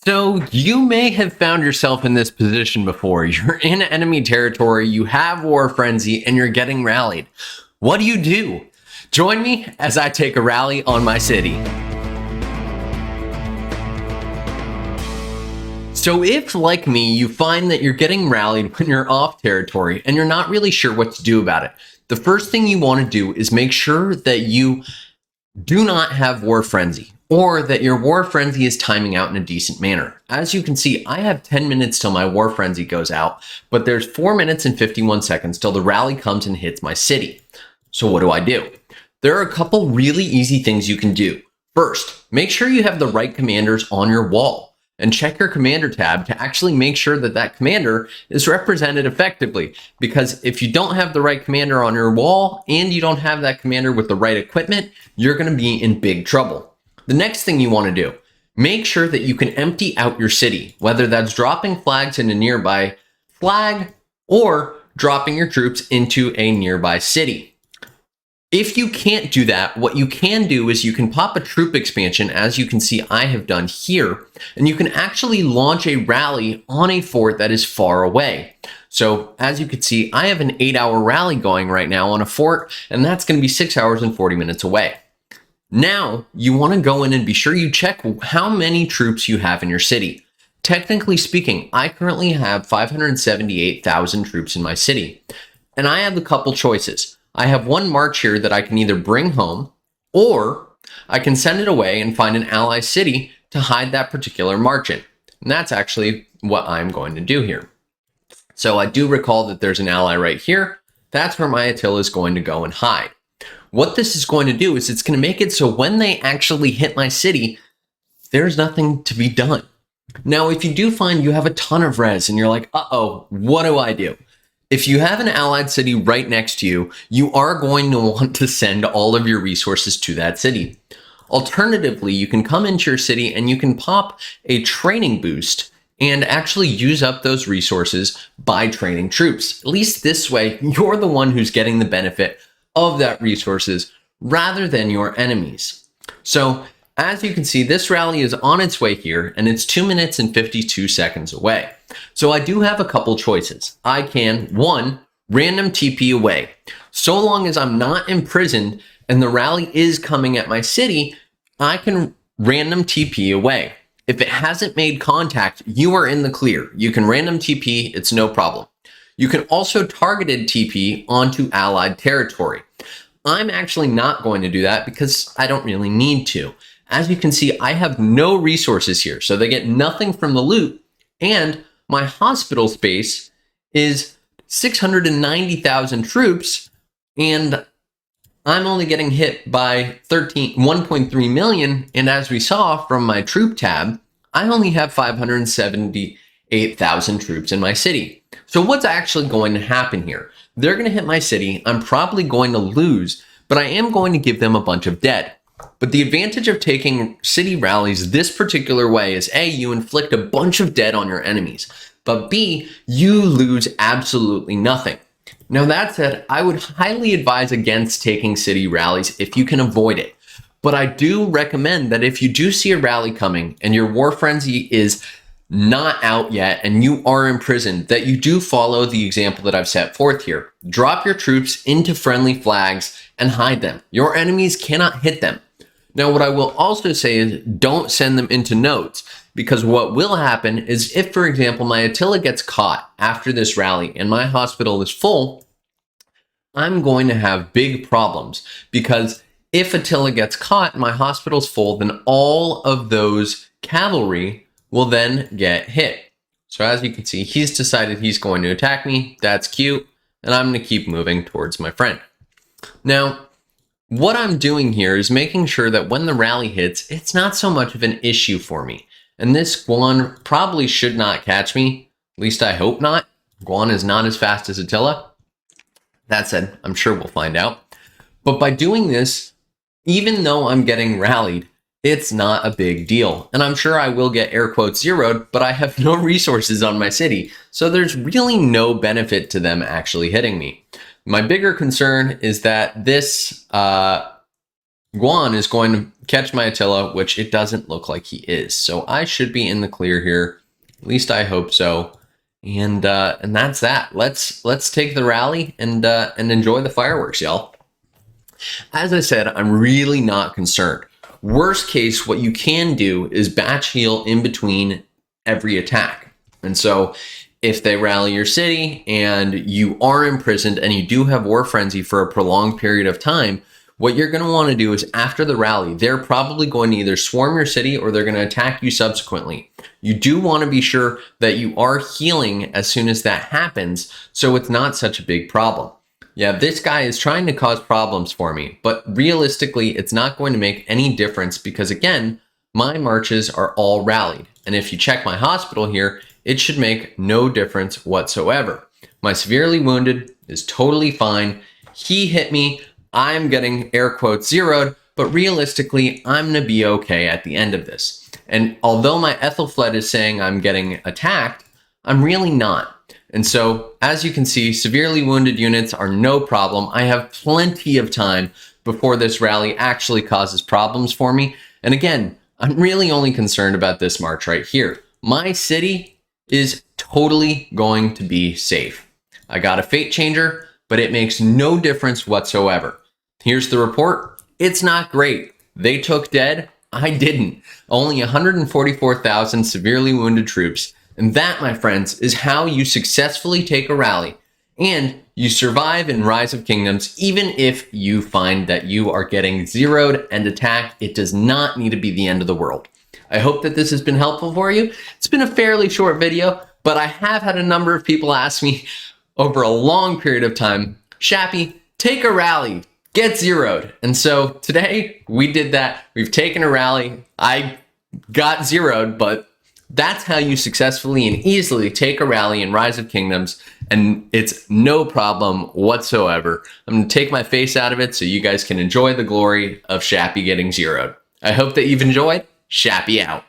So you may have found yourself in this position before. You're in enemy territory, you have war frenzy, and you're getting rallied. What do you do? Join me as I take a rally on my city. So if, like me, you find that you're getting rallied when you're off territory and you're not really sure what to do about it, the first thing you want to do is make sure that you do not have war frenzy, or that your war frenzy is timing out in a decent manner. As you can see, I have 10 minutes till my war frenzy goes out, but there's 4 minutes and 51 seconds till the rally comes and hits my city. So what do? There are a couple really easy things you can do. First, make sure you have the right commanders on your wall, and check your commander tab to actually make sure that that commander is represented effectively. Because if you don't have the right commander on your wall and you don't have that commander with the right equipment, you're going to be in big trouble. The next thing you want to do, make sure that you can empty out your city, whether that's dropping flags in a nearby flag or dropping your troops into a nearby city. If you can't do that, what you can do is you can pop a troop expansion, as you can see I have done here, and you can actually launch a rally on a fort that is far away. So as you can see, I have an 8-hour rally going right now on a fort, and that's going to be 6 hours and 40 minutes away. Now you want to go in and be sure you check how many troops you have in your city. Technically speaking, I currently have 578,000 troops in my city, and I have a couple choices. I have one march here that I can either bring home, or I can send it away and find an ally city to hide that particular march in. And that's actually what I'm going to do here. So I do recall that there's an ally right here. That's where my Attila is going to go and hide. What this is going to do is it's going to make it so when they actually hit my city, there's nothing to be done. Now, if you do find you have a ton of res and you're like, uh-oh, what do? If you have an allied city right next to you, you are going to want to send all of your resources to that city. Alternatively, you can come into your city and you can pop a training boost and actually use up those resources by training troops. At least this way, you're the one who's getting the benefit of that resources rather than your enemies. So as you can see, this rally is on its way here, and it's 2 minutes and 52 seconds away. So I do have a couple choices. I can, one, random TP away. So long as I'm not imprisoned and the rally is coming at my city, I can random TP away. If it hasn't made contact, you are in the clear. You can random TP, it's no problem. You can also targeted TP onto allied territory. I'm actually not going to do that because I don't really need to. As you can see, I have no resources here, so they get nothing from the loot, and my hospital space is 690,000 troops, and I'm only getting hit by 1.3 million, and as we saw from my troop tab, I only have 578,000 troops in my city. So what's actually going to happen here? They're going to hit my city, I'm probably going to lose, but I am going to give them a bunch of dead. But the advantage of taking city rallies this particular way is A, you inflict a bunch of dead on your enemies, but B, you lose absolutely nothing. Now that said, I would highly advise against taking city rallies if you can avoid it. But I do recommend that if you do see a rally coming and your war frenzy is not out yet and you are imprisoned, that you do follow the example that I've set forth here. Drop your troops into friendly flags and hide them. Your enemies cannot hit them. Now, what I will also say is don't send them into nodes, because what will happen is if, for example, my Attila gets caught after this rally and my hospital is full, I'm going to have big problems, because if Attila gets caught and my hospital's full, then all of those cavalry will then get hit. So as you can see, he's decided he's going to attack me. That's cute. And I'm going to keep moving towards my friend. Now, what I'm doing here is making sure that when the rally hits, it's not so much of an issue for me. And this Guan probably should not catch me. At least I hope not. Guan is not as fast as Attila. That said, I'm sure we'll find out. But by doing this, even though I'm getting rallied, it's not a big deal. And I'm sure I will get air quotes zeroed, but I have no resources on my city. So there's really no benefit to them actually hitting me. My bigger concern is that this Guan is going to catch my Attila, which it doesn't look like he is. So I should be in the clear here. At least I hope so. And that's that. Let's take the rally and enjoy the fireworks, y'all. As I said, I'm really not concerned. Worst case, what you can do is batch heal in between every attack. And so if they rally your city and you are imprisoned and you do have War Frenzy for a prolonged period of time, what you're going to want to do is after the rally, they're probably going to either swarm your city or they're going to attack you subsequently. You do want to be sure that you are healing as soon as that happens, so it's not such a big problem. Yeah, this guy is trying to cause problems for me, but realistically, it's not going to make any difference because, again, my marches are all rallied. And if you check my hospital here, it should make no difference whatsoever. My severely wounded is totally fine. He hit me. I'm getting air quotes zeroed, but realistically, I'm going to be okay at the end of this. And although my Ethelfled is saying I'm getting attacked, I'm really not. And so, as you can see, severely wounded units are no problem. I have plenty of time before this rally actually causes problems for me. And again, I'm really only concerned about this march right here. My city is totally going to be safe. I got a fate changer, but it makes no difference whatsoever. Here's the report. It's not great. They took dead. I didn't. Only 144,000 severely wounded troops. And that, my friends, is how you successfully take a rally. And you survive in Rise of Kingdoms, even if you find that you are getting zeroed and attacked. It does not need to be the end of the world. I hope that this has been helpful for you. It's been a fairly short video, but I have had a number of people ask me over a long period of time, Shappy, take a rally, get zeroed. And so today we did that. We've taken a rally. I got zeroed, but that's how you successfully and easily take a rally in Rise of Kingdoms, and it's no problem whatsoever. I'm going to take my face out of it so you guys can enjoy the glory of Shappy getting zeroed. I hope that you've enjoyed. Shappy out.